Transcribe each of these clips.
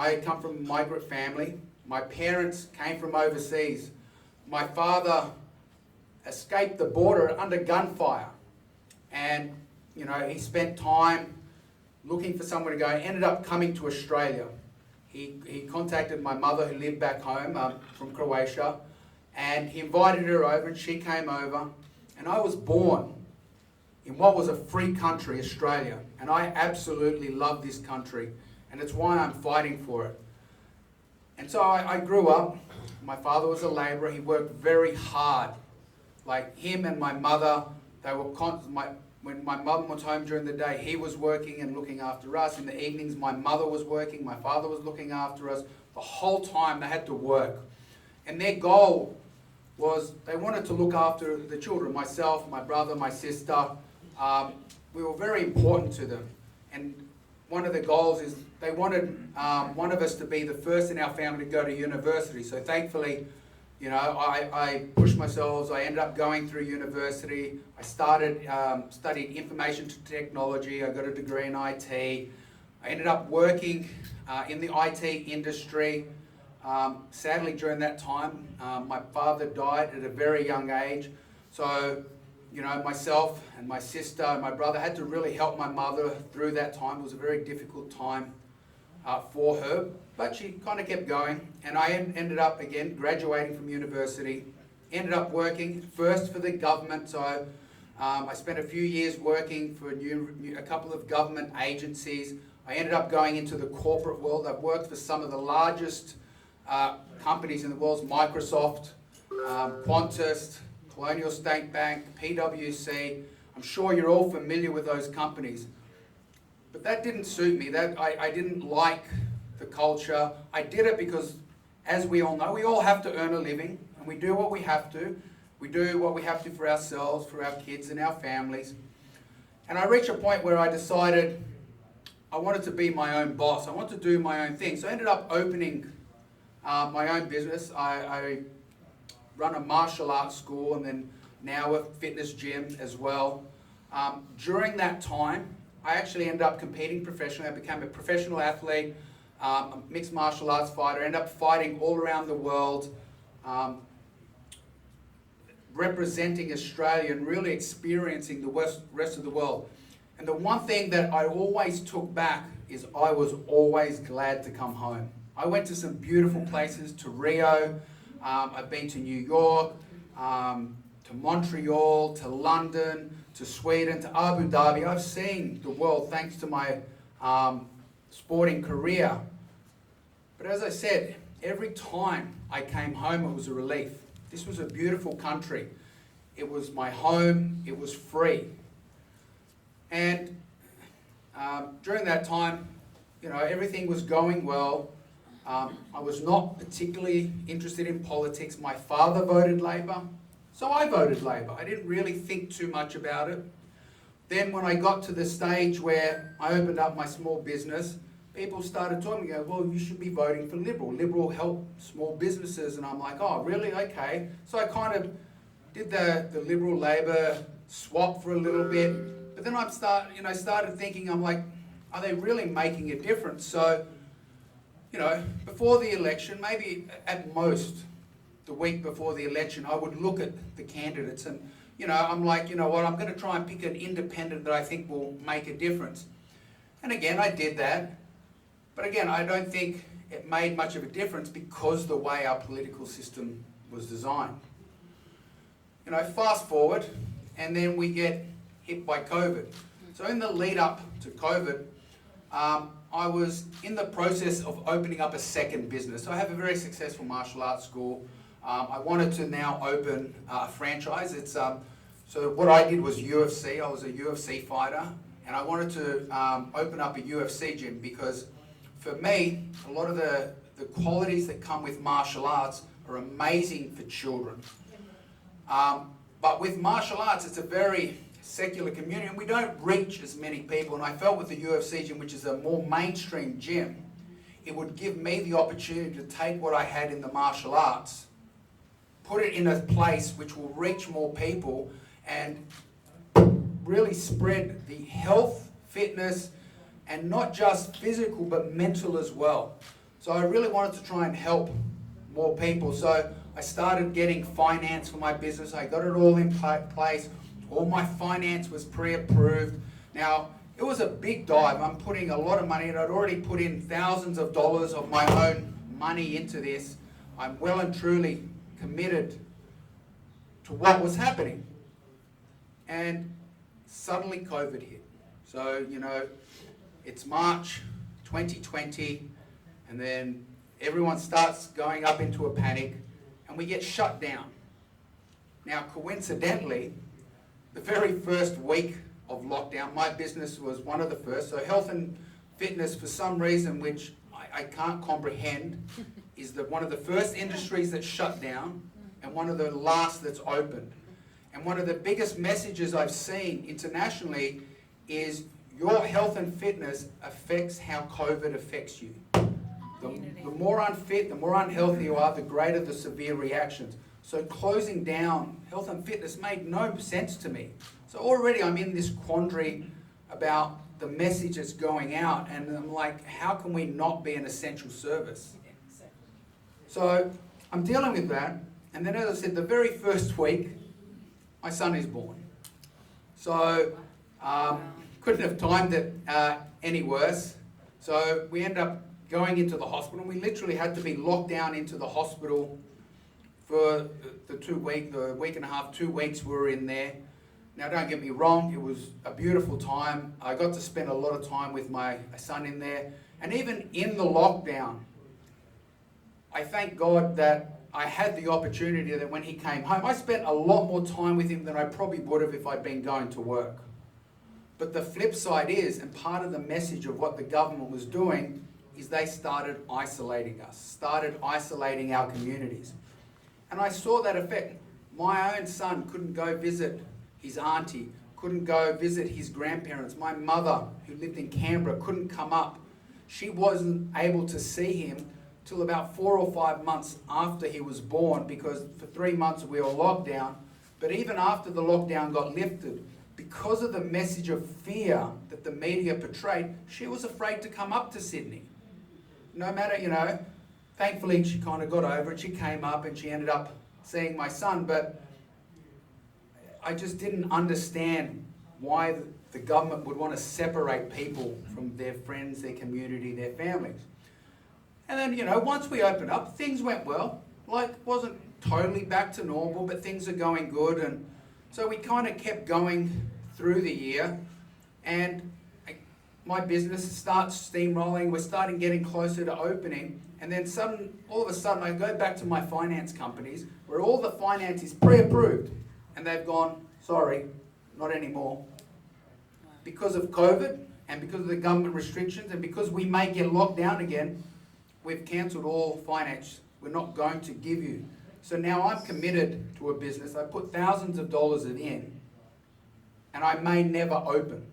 I come from a migrant family. My parents came from overseas. My father escaped the border under gunfire. And, you know, he spent time looking for somewhere to go, ended up coming to Australia. He contacted my mother who lived back home from Croatia, and he invited her over and she came over. And I was born in what was a free country, Australia. And I absolutely love this country. And it's why I'm fighting for it. And so I grew up. My father was a labourer. He worked very hard. Like him and my mother, they were when my mum was home during the day, he was working and looking after us. In the evenings, my mother was working, my father was looking after us. The whole time they had to work. And their goal was they wanted to look after the children, myself, my brother, my sister. We were very important to them. And one of the goals is they wanted one of us to be the first in our family to go to university. So thankfully, you know, I pushed myself. I ended up going through university. I started studying information technology. I got a degree in IT. I ended up working in the IT industry. Sadly, during that time, my father died at a very young age. So, you know, myself and my sister and my brother had to really help my mother through that time. It was a very difficult time for her, but she kind of kept going. And I ended up, again, graduating from university, ended up working first for the government. So I spent a few years working for a couple of government agencies. I ended up going into the corporate world. I've worked for some of the largest companies in the world: Microsoft, Qantas, Colonial State Bank, PwC. I'm sure you're all familiar with those companies. But that didn't suit me. I didn't like the culture. I did it because, as we all know, we all have to earn a living, and we do what we have to. We do what we have to for ourselves, for our kids and our families. And I reached a point where I decided I wanted to be my own boss. I wanted to do my own thing. So I ended up opening my own business. I run a martial arts school and then now a fitness gym as well. During that time, I actually ended up competing professionally. I became a professional athlete, a mixed martial arts fighter. I ended up fighting all around the world, representing Australia and really experiencing the rest of the world. And the one thing that I always took back is I was always glad to come home. I went to some beautiful places, to Rio, I've been to New York, to Montreal, to London, to Sweden, to Abu Dhabi. I've seen the world thanks to my sporting career. But as I said, every time I came home, it was a relief. This was a beautiful country. It was my home. It was free. And during that time, you know, everything was going well. I was not particularly interested in politics. My father voted Labor, so I voted Labor. I didn't really think too much about it. Then when I got to the stage where I opened up my small business, people started talking to me, well, you should be voting for Liberal. Liberal help small businesses. And I'm like, oh, really? Okay. So I kind of did the Liberal Labor swap for a little bit. But then I started thinking, I'm like, are they really making a difference? So, you know, before the election, maybe at most the week before the election, I would look at the candidates and, you know, I'm like, you know what, I'm going to try and pick an independent that I think will make a difference. And again, I did that. But again, I don't think it made much of a difference because the way our political system was designed. You know, fast forward, and then we get hit by COVID. So in the lead up to COVID, I was in the process of opening up a second business. So I have a very successful martial arts school. I wanted to now open a franchise. So what I did was UFC. I was a UFC fighter, and I wanted to open up a UFC gym because for me, a lot of the qualities that come with martial arts are amazing for children. But with martial arts, it's a very secular community, and we don't reach as many people. And I felt with the UFC gym, which is a more mainstream gym, it would give me the opportunity to take what I had in the martial arts, put it in a place which will reach more people and really spread the health, fitness, and not just physical but mental as well. So I really wanted to try and help more people. So I started getting finance for my business. I got it all in place. All my finance was pre-approved. Now, it was a big dive. I'm putting a lot of money in. I'd already put in thousands of dollars of my own money into this. I'm well and truly committed to what was happening. And suddenly COVID hit. So, it's March 2020, and then everyone starts going up into a panic, and we get shut down. Now, coincidentally, the very first week of lockdown, my business was one of the first. So health and fitness, for some reason, which I can't comprehend, is one of the first industries that shut down and one of the last that's opened. And one of the biggest messages I've seen internationally is your health and fitness affects how COVID affects you. The more unfit, the more unhealthy you are, the greater the severe reactions. So closing down health and fitness made no sense to me. So already I'm in this quandary about the message that's going out, and I'm like, how can we not be an essential service? So I'm dealing with that, and then as I said, the very first week, my son is born. So couldn't have timed it any worse. So we end up going into the hospital, and we literally had to be locked down into the hospital for the week and a half, 2 weeks we were in there. Now, don't get me wrong, it was a beautiful time. I got to spend a lot of time with my son in there. And even in the lockdown, I thank God that I had the opportunity that when he came home, I spent a lot more time with him than I probably would have if I'd been going to work. But the flip side is, and part of the message of what the government was doing, is they started isolating us, started isolating our communities. And I saw that effect. My own son couldn't go visit his auntie, couldn't go visit his grandparents. My mother, who lived in Canberra, couldn't come up. She wasn't able to see him till about 4 or 5 months after he was born, because for 3 months we were locked down. But even after the lockdown got lifted, because of the message of fear that the media portrayed, she was afraid to come up to Sydney. No matter, thankfully she kind of got over it. She came up and she ended up seeing my son, but I just didn't understand why the government would want to separate people from their friends, their community, their families. And then, once we opened up, things went well. Wasn't totally back to normal, but things are going good. And so we kind of kept going through the year, and my business starts steamrolling. We're starting getting closer to opening. And then all of a sudden, I go back to my finance companies where all the finance is pre-approved. And they've gone, sorry, not anymore. Because of COVID and because of the government restrictions and because we may get locked down again, we've cancelled all finance. We're not going to give you. So now I'm committed to a business. I put thousands of dollars in, and I may never open.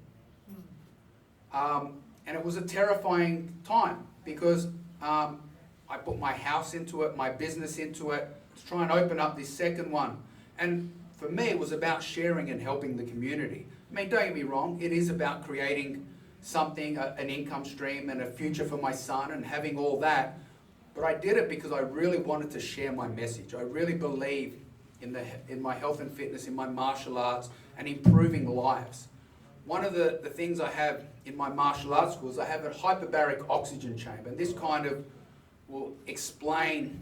And it was a terrifying time because I put my house into it, my business into it, to try and open up this second one. And for me, it was about sharing and helping the community. I mean, don't get me wrong, it is about creating something, an income stream and a future for my son and having all that. But I did it because I really wanted to share my message. I really believe in my health and fitness, in my martial arts, and improving lives. One of the things I have in my martial arts schools, I have a hyperbaric oxygen chamber. And this kind of will explain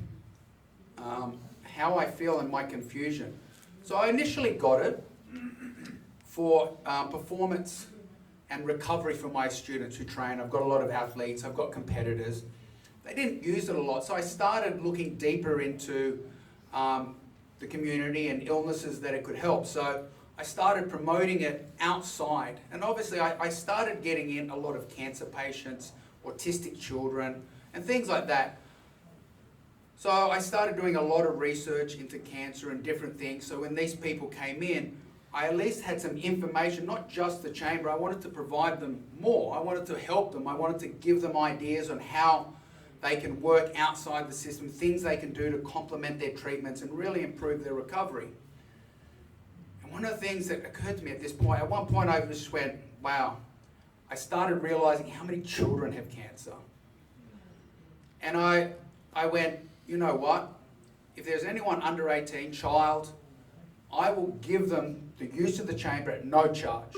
how I feel and my confusion. So I initially got it for performance and recovery for my students who train. I've got a lot of athletes, I've got competitors. They didn't use it a lot, so I started looking deeper into the community and illnesses that it could help. So I started promoting it outside. And obviously I started getting in a lot of cancer patients, autistic children, and things like that. So I started doing a lot of research into cancer and different things. So when these people came in, I at least had some information, not just the chamber. I wanted to provide them more. I wanted to help them. I wanted to give them ideas on how they can work outside the system, things they can do to complement their treatments and really improve their recovery. And one of the things that occurred to me at this point, at one point I just went, wow, I started realizing how many children have cancer. And I went, you know what? If there's anyone under 18, child, I will give them the use of the chamber at no charge.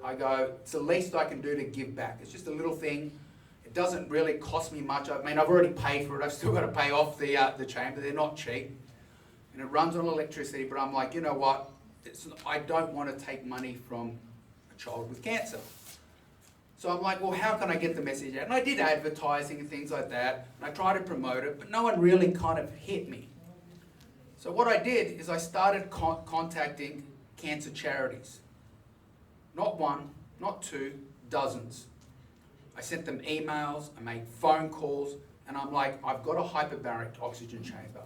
I go, it's the least I can do to give back. It's just a little thing. It doesn't really cost me much. I mean, I've already paid for it. I've still got to pay off the chamber. They're not cheap. And it runs on electricity, but I'm like, you know what? I don't want to take money from a child with cancer. So I'm like, well, how can I get the message out? And I did advertising and things like that, and I tried to promote it, but no one really kind of hit me. So what I did is I started contacting cancer charities. Not one, not two, dozens. I sent them emails, I made phone calls, and I'm like, I've got a hyperbaric oxygen chamber.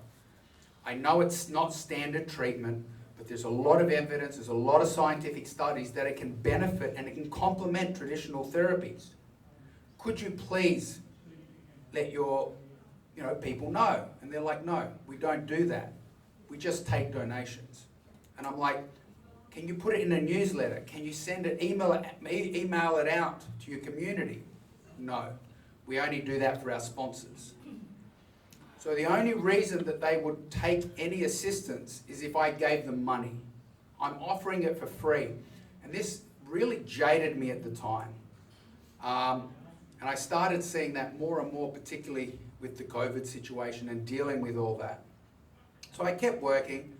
I know it's not standard treatment, but there's a lot of evidence, there's a lot of scientific studies that it can benefit and it can complement traditional therapies. Could you please let your people know? And they're like, no, we don't do that. We just take donations. And I'm like, can you put it in a newsletter? Can you send it, email it out to your community? No, we only do that for our sponsors. So the only reason that they would take any assistance is if I gave them money. I'm offering it for free. And this really jaded me at the time. And I started seeing that more and more, particularly with the COVID situation and dealing with all that. So I kept working.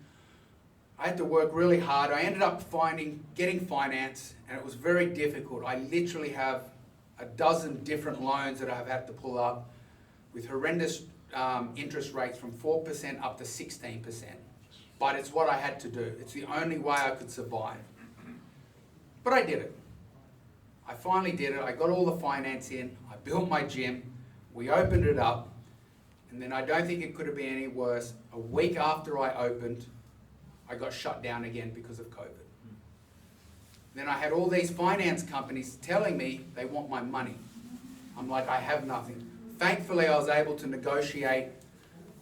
I had to work really hard. I ended up getting finance, and it was very difficult. I literally have a dozen different loans that I've had to pull up with horrendous interest rates from 4% up to 16%. But it's what I had to do. It's the only way I could survive. But I did it. I finally did it. I got all the finance in. I built my gym. We opened it up. And then I don't think it could have been any worse. A week after I opened, I got shut down again because of COVID. Then I had all these finance companies telling me they want my money. I'm like, I have nothing. Thankfully, I was able to negotiate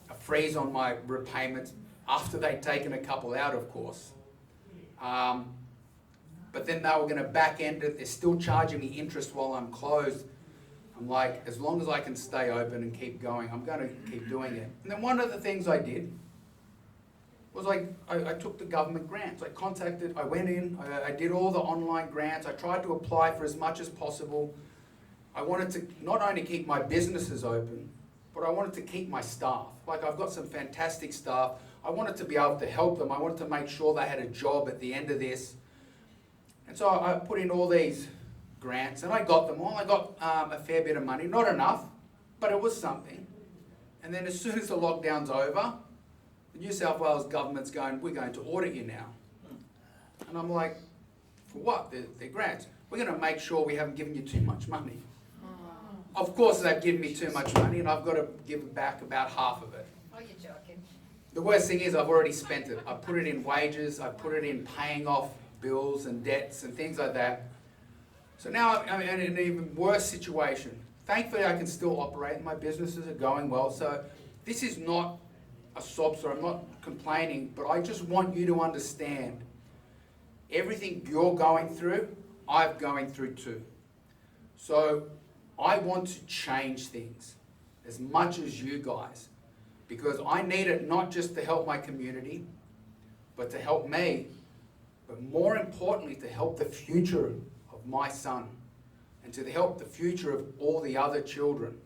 a freeze on my repayments after they'd taken a couple out, of course. But then they were going to back end it. They're still charging me interest while I'm closed. I'm like, as long as I can stay open and keep going, I'm going to keep doing it. And then one of the things I did was I took the government grants. I went in, I did all the online grants. I tried to apply for as much as possible. I wanted to not only keep my businesses open, but I wanted to keep my staff. Like, I've got some fantastic staff. I wanted to be able to help them. I wanted to make sure they had a job at the end of this. And so I put in all these grants, and I got them all. I got a fair bit of money, not enough, but it was something. And then as soon as the lockdown's over, the New South Wales government's going, we're going to audit you now. And I'm like, for what? They're grants. We're going to make sure we haven't given you too much money. Of course they've given me too much money, and I've got to give back about half of it. Oh, you're joking. The worst thing is I've already spent it. I put it in wages, I put it in paying off bills and debts and things like that. So now I'm in an even worse situation. Thankfully, I can still operate. My businesses are going well. So this is not a sob story. I'm not complaining, but I just want you to understand everything you're going through, I'm going through too. So I want to change things as much as you guys, because I need it not just to help my community, but to help me, but more importantly, to help the future of my son and to help the future of all the other children.